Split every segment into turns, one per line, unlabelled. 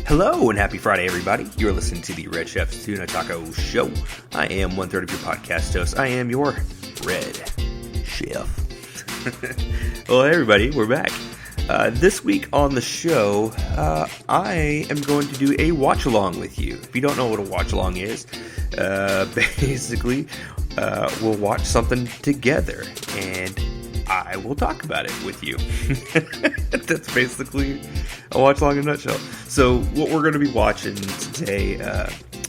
Hello and happy Friday, everybody. You're listening to the Red Chef's Tuna Taco Show. I am one-third of your podcast host. I am your Red Chef. Well, hey, everybody, we're back. This week on the show, I am going to do a watch-along with you. If you don't know what a watch-along is, basically, we'll watch something together, and I will talk about it with you. That's basically a watch-along in a nutshell. So, what we're going to be watching today,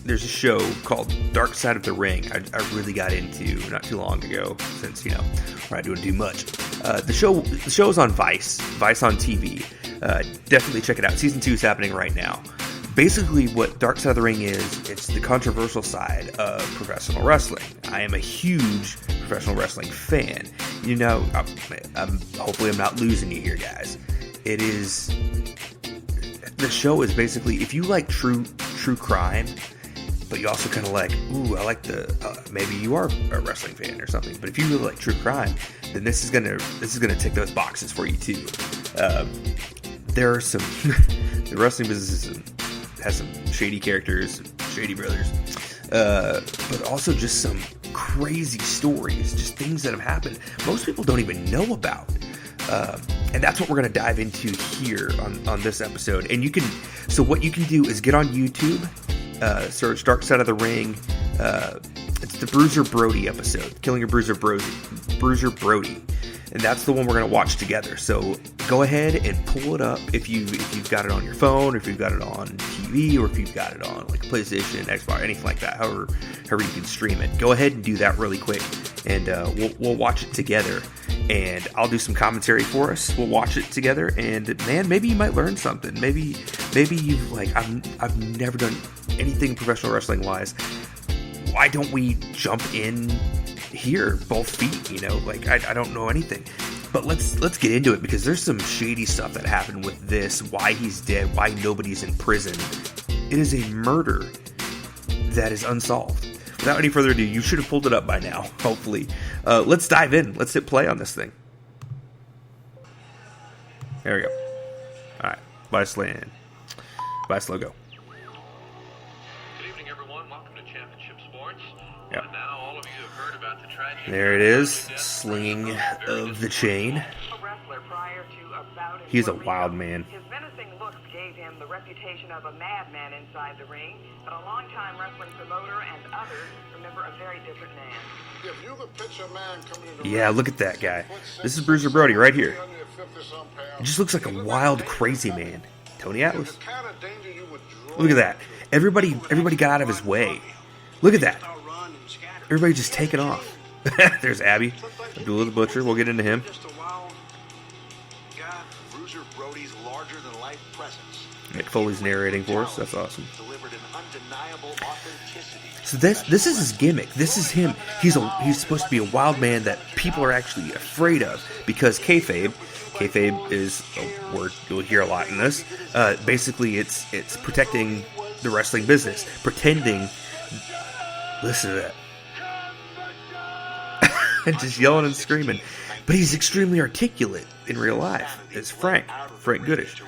there's a show called Dark Side of the Ring. I really got into not too long ago, since, we're not doing too much. The show is on Vice on TV. Definitely check it out. Season 2 is happening right now. Basically, what Dark Side of the Ring is, it's the controversial side of professional wrestling. I am a huge professional wrestling fan. Hopefully I'm not losing you here, guys. The show is basically, if you like true crime, but you also kind of like, I like maybe you are a wrestling fan or something, but if you really like true crime, then this is gonna tick those boxes for you too. There are some, the wrestling business has some shady characters, shady brothers, but also just some crazy stories, just things that have happened most people don't even know about. And that's what we're going to dive into here on this episode. And what you can do is get on YouTube, search Dark Side of the Ring. It's the Bruiser Brody episode, Killing a Bruiser Brody. And that's the one we're going to watch together. So go ahead and pull it up if you've got it on your phone, or if you've got it on TV, or if you've got it on like PlayStation, Xbox, anything like that, however you can stream it. Go ahead and do that really quick, and we'll watch it together. And I'll do some commentary for us. We'll watch it together, and man, maybe you might learn something. Maybe you've I've never done anything professional wrestling wise. Why don't we jump in here, both feet? I don't know anything, but let's get into it, because there's some shady stuff that happened with this. Why he's dead? Why nobody's in prison? It is a murder that is unsolved. Without any further ado, you should have pulled it up by now, hopefully. Let's dive in. Let's hit play on this thing. There we go. All right. Vice Land. Vice logo.
Good evening, everyone. Welcome to Championship Sports.
Yep.
And now all of you have heard about the tragedy.
There it is. Slinging of the chain. He's a wild man.
His menacing looks gave him the reputation of a madman inside the ring, but a longtime wrestling promoter and others remember a very different man.
If you could picture a man coming into
Yeah, look at that guy. This is Bruiser Brody right here. He just looks like a wild, crazy man. Tony Atlas. Look at that. Everybody got out of his way. Look at that. Everybody just taking off. There's Abby. Abdullah the Butcher. We'll get into him. Mick Foley's narrating for us. That's awesome. So this is his gimmick. This is him. He's supposed to be a wild man that people are actually afraid of, because kayfabe is a word you'll hear a lot in this. Basically, it's protecting the wrestling business, pretending. Listen to that. Just yelling and screaming. But he's extremely articulate in real life. It's Frank Goodish.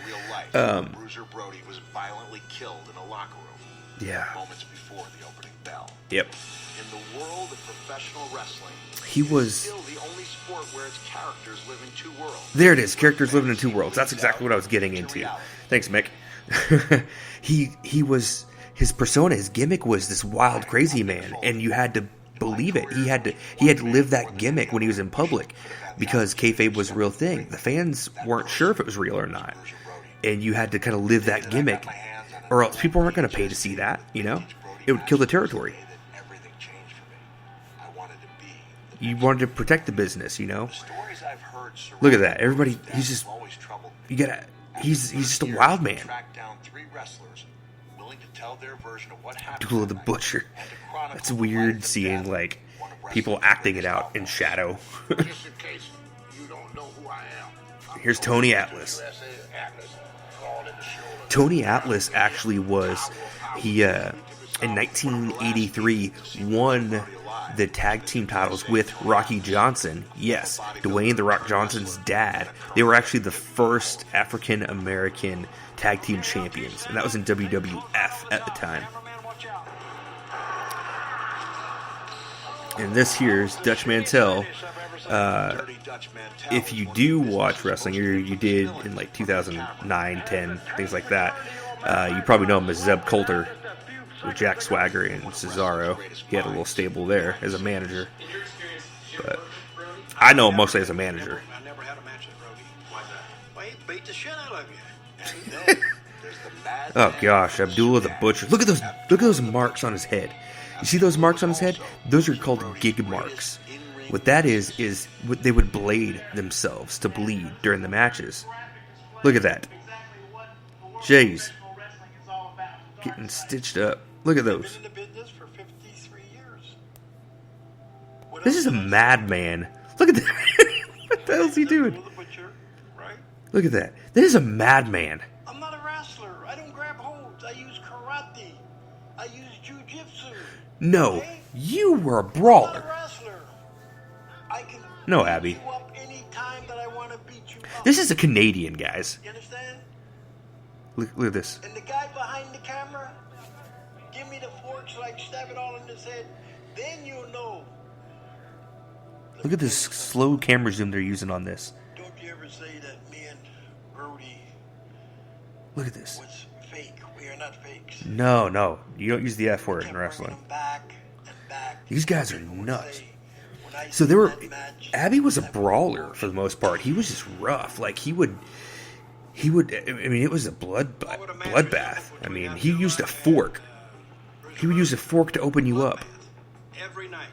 Bruiser Brody was violently killed in a locker room.
Yeah.
Moments before the opening bell.
Yep.
In the world of professional wrestling,
he was
still the only sport where its characters live in two worlds.
There it is. Characters living in two worlds. That's exactly what I was getting into. Thanks, Mick. He was, his persona, his gimmick was this wild, crazy man, and you had to believe it. He had to live that gimmick when he was in public, because kayfabe was a real thing. The fans weren't sure if it was real or not, and you had to kind of live that gimmick, or else people aren't going to pay to see that. It would kill the territory. You wanted to protect the business. Look at that. Everybody. He's just a wild man. Abdullah the Butcher. That's weird seeing people acting it out in shadow. Here's Tony Atlas. Tony Atlas actually was, in 1983 won the tag team titles with Rocky Johnson. Yes, Dwayne The Rock Johnson's dad. They were actually the first African American tag team champions, and that was in WWF at the time. And this here's Dutch Mantel. If you do watch wrestling, or you did in like 2009, 10, things like that, you probably know him as Zeb Coulter with Jack Swagger and Cesaro. He had a little stable there as a manager. But I know him mostly as a manager.
I never had a match with Brody. Why that? Well, he beat the shit out of you. And then there's the bad
Oh gosh, Abdullah the Butcher. Look at those marks on his head. You see those marks on his head? Those are called gig marks. What that is what they would blade themselves to bleed during the matches. Look at that. Jeez. Getting stitched up. Look at those.
been in the business for 53 years.
This is a madman. Look at that. What the hell is he doing? Look at that. This is a madman.
I'm not a wrestler. I don't grab holds. I use karate. I use jujitsu.
No, you were a
I'm not
brawler.
a wrestler. I can
No,
beat
Abby.
you up any time that I want to beat you up.
This is a Canadian, guys.
You understand?
Look at this.
And the guy behind the camera, give me the fork so I can stab it all in his head. Then you'll know.
Look at this slow camera zoom they're using on this.
Don't you ever say that me and Brody
Look at this.
was fake. We are not fakes.
No. You don't use the F word in
Kept
wrestling.
bringing 'em back and back.
These guys are
People would
nuts.
say, when I
So
seen
they were.
that match,
Abby was a
that
brawler for the most part. He was just rough. Like he would. I mean, it was a bloodbath. I mean, he used a fork. He would use a fork to open you up.
Every night,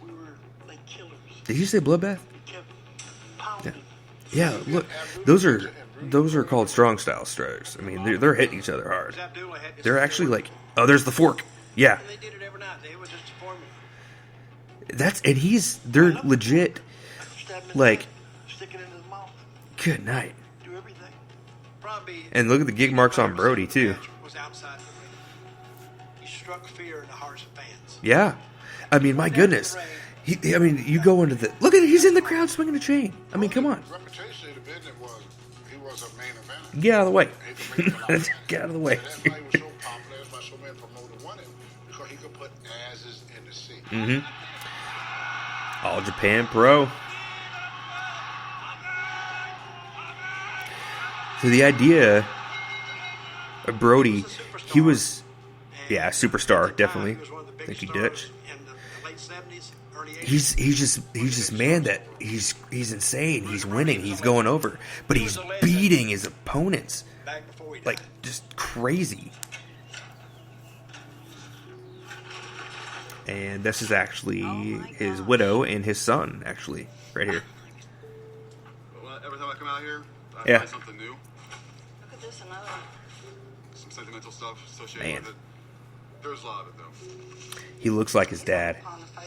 we were like killers.
Did you say bloodbath?
We kept pounding.
Yeah. Look, those are called strong style strikes. I mean, they're hitting each other hard. They're actually like, oh, there's the fork. Yeah.
And they did it every night. It was just a formula.
They're legit.
Stab him in the
Like,
head, stick it in his mouth,
good night.
do everything. Probably
And look at the gig marks on Brody too.
was outside the ring. He struck fear in the hearts of fans.
Yeah. I mean, my goodness. You go into the look at it. He's in the crowd swinging a chain. I mean, come on.
Reputation of the business was he was a main event.
Get out of the way.
He could make it
Get out of the way.
That's why he was so popular. That's why so many promoters wanted him, because he could put asses in the seat.
All Japan Pro. So the idea of Brody, he was, yeah, a superstar, definitely.
He was one of the
I
biggest
think he Dutch.
stars in the late 70s, early 80s.
He's just man that he's insane. He's winning. He's going over, but he's beating his opponents
Back before he died.
like just crazy. And this is actually his widow and his son, actually, right here.
Well, every time I come out here, I
Yeah.
find something new.
Look at this, another.
Some sentimental stuff associated
Man.
with it. There's a lot of it, though.
He looks like his dad.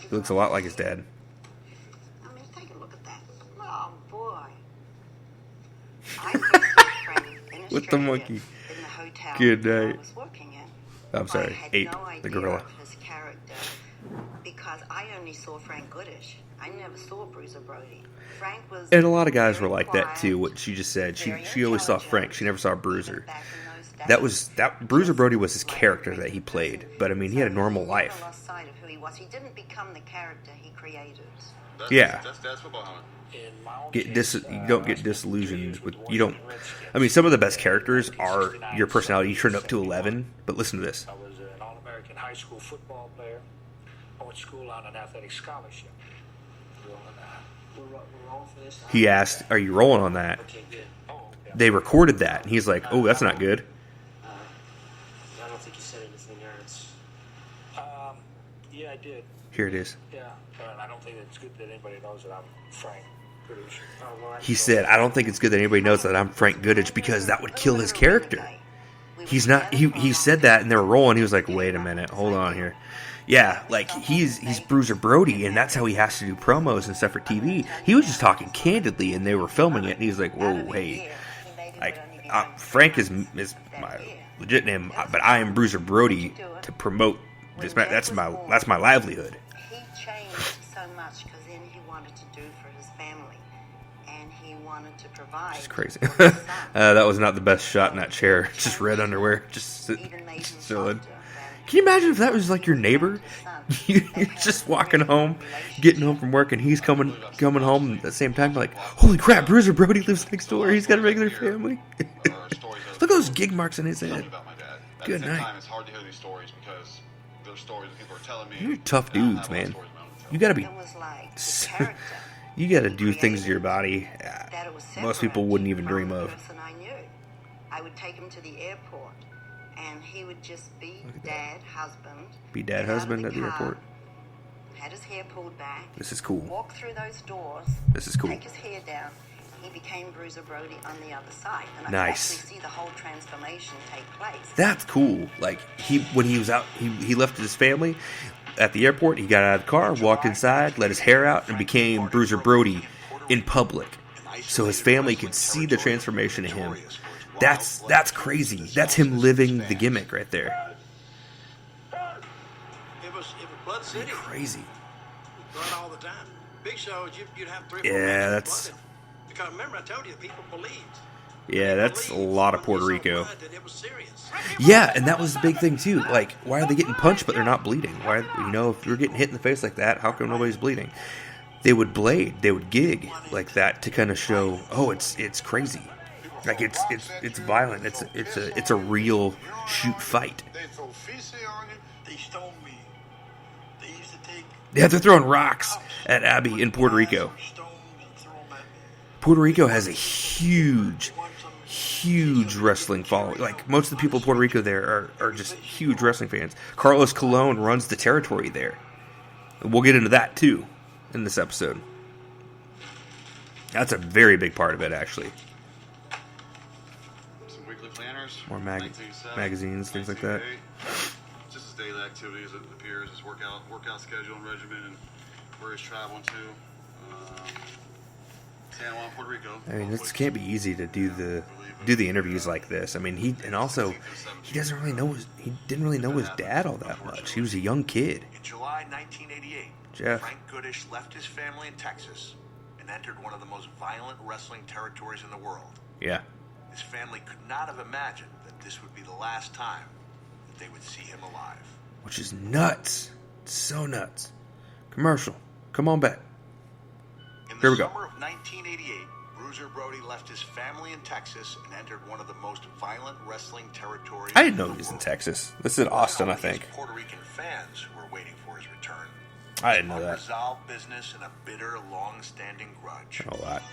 He looks a lot like his dad.
I mean, take a look at that. Oh, boy. I first met Frank in
With the
Australia
monkey.
in the hotel
Good
that I
night.
was working in.
I'm sorry,
I had
Ape,
no
the
idea
gorilla.
of his character because I only saw Frank Goodish. I never saw Bruiser Brody. Frank was
And a lot of guys were
very
like that
quiet,
too. What she just said,
very
she always saw
intelligent,
Frank. She never saw
even
Bruiser.
back in those days.
That Bruiser Brody was his character that he played. But I mean, he had a normal
never
life.
lost sight of who he was. He didn't become the character he created.
Yeah.
That's football, huh?
You don't get disillusioned with you don't. I mean, some of the best characters are your personality. You turn up to 11. But listen to this.
I was an All-American high school football player. I went to school on an athletic scholarship. We're on for this.
He asked, "Are you rolling on that?"
Okay, good. Oh, okay.
They recorded that, and he's like, "Oh, that's not good."
I don't think you said anything there. It's
Yeah, I did.
Here it is.
Yeah, but I don't think it's good that anybody knows that I'm Frank Goodish.
He said, "I don't think it's good that anybody knows that I'm Frank Goodich because that would kill his character." He's not. He said that, and they were rolling. He was like, "Wait a minute, hold on here." Yeah, like he's Bruiser Brody, and that's how he has to do promos and stuff for TV. He was just talking candidly, and they were filming it, and he's like, "Whoa, hey, like Frank is my legit name, but I am Bruiser Brody to promote this. That's my livelihood."
He changed
wanted to do for his family, and he wanted to provide.
It's crazy.
for his son.
That was not the best shot in that chair. Just red underwear, just
Even made him
chilling.
softer than
Can you imagine if that was like your neighbor? You're just walking home, getting home from work, and he's coming home at the same time. Like, holy crap, Bruiser Brody lives next door. He's got a regular family. Look at those gig marks on his head.
About my dad. At
Good
the same
night.
time, it's hard to hear these stories because they're stories that people are telling me.
You're tough
and I don't
dudes,
have a lot of
man.
stories of my own to tell.
You gotta be.
it was like the character.
You gotta do things to your body
that it was
most people
separate
wouldn't even
from
dream
the
of.
person I knew. I would take him to the airport, and he would just be dad, husband.
Be dad,
get out of
husband at the
car,
airport.
Had his hair pulled back.
This is cool.
Walk through those doors.
This is cool.
Take his hair down. He became Bruiser Brody on the other side, and I
Nice.
could actually see the whole transformation take place.
That's cool. Like when he was out, he left his family at the airport. He got out of the car, walked inside, let his hair out, and became Bruiser Brody in public, so his family could see the transformation of him. That's crazy. That's him living the gimmick right there.
It was Blood City.
Crazy.
Blood all the time. Big shows, you'd have 3 or 4
Yeah,
matches
that's-
blooded. Because remember, I told you, people believed.
Yeah, that's a lot of Puerto Rico.
That it was serious.
Yeah, and that was the big thing too. Like, why are they getting punched but they're not bleeding? Why, if you're getting hit in the face like that, how come nobody's bleeding? They would blade, they would gig like that to kind of show, oh, it's crazy, like it's violent. It's a real shoot fight.
They throw feces on you.
They stoned me. They used to take
Yeah, they're throwing rocks at Abby in Puerto Rico.
stones and throw them at me.
Puerto Rico has a huge wrestling following. Like, most of the people in Puerto Rico there are just huge wrestling fans. Carlos Colon runs the territory there. We'll get into that too in this episode. That's a very big part of it, actually.
Some weekly planners.
More
1987,
magazines, things like that.
1988. Just his daily activities, it appears, his workout schedule and regimen, and where he's traveling to. San Juan, Puerto Rico.
I mean, it can't be easy to do the interviews like this. I mean, he didn't really know his dad all that much. He was a young kid.
In July 1988,
Jeff.
Frank Goodish left his family in Texas and entered one of the most violent wrestling territories in the world.
Yeah.
His family could not have imagined that this would be the last time that they would see him alive.
Which is nuts. It's so nuts. Commercial. Come on back.
In the
Here we go.
summer of 1988, Bruiser Brody left his family in Texas and entered one of the most violent wrestling territories.
I didn't know he was in Texas. This is in Austin, I think.
His Puerto Rican fans who were waiting for his return.
I didn't know that.
Unresolved business and a bitter, long-standing grudge.
A lot.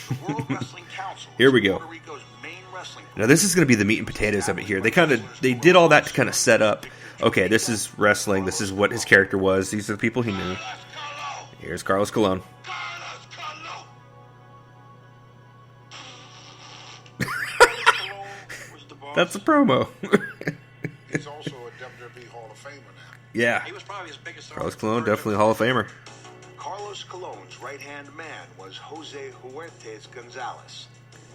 The World Wrestling Council
Here we
is
go.
Puerto Rico's main wrestling
Now this is going to be the meat and potatoes of it here. They did all that to kind of set up, okay, this is wrestling, this is what his character was, these are the people he knew. Here's Carlos Colon. That's a promo.
He's also a WWE Hall of Famer now.
Yeah.
He was probably his biggest
Carlos Colon, definitely a Hall of Famer.
Carlos Colon's right-hand man was Jose Huertes Gonzalez,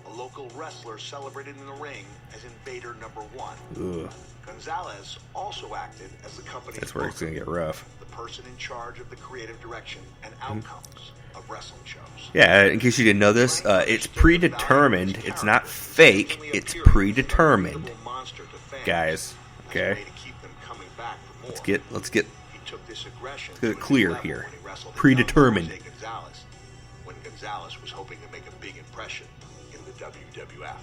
a local wrestler celebrated in the ring as Invader number 1.
Ugh.
Gonzalez also acted as the company's
That's where it's going to get rough.
the person in charge of the creative direction and outcomes of wrestling shows.
Yeah, in case you didn't know this, it's predetermined. It's not fake. It's predetermined, guys. Okay, let's get it clear here. Predetermined.
When Gonzalez was hoping to make a big impression in the WWF.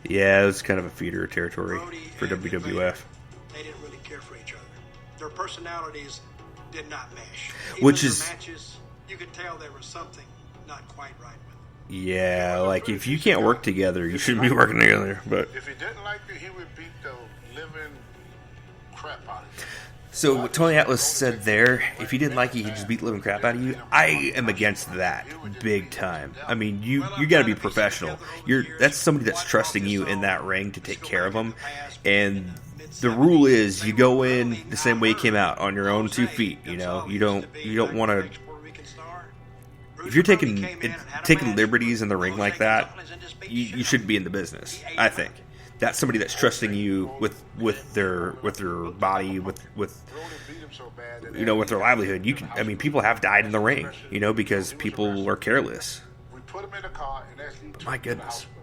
Yeah, it was kind of a feeder territory
Brody
for
and
WWF.
They didn't really care for each other. Their personalities did not mesh.
Which
Even
is-
their matches, you could tell there was something not quite right with them.
Yeah, like if you can't work together, you shouldn't be working together. But
If he didn't like you, he would beat the living crap out of you.
so what Tony Atlas said there, if he didn't like you, he'd just beat the living crap out of you. I am against that, big time. I mean, you got to be professional. That's somebody that's trusting you in that ring to take care of them, and the rule is you go in the same way you came out, on your own 2 feet. You know, you don't want to. If you're taking liberties in the ring like that, you shouldn't be in the business. I think that's somebody that's trusting you with their body, with with their livelihood. People have died in the ring, because people were careless.
We put him in a car, and SD took
My
him to the
goodness.
hospital.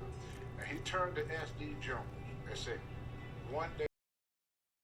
And he turned to SD Jones and said, one day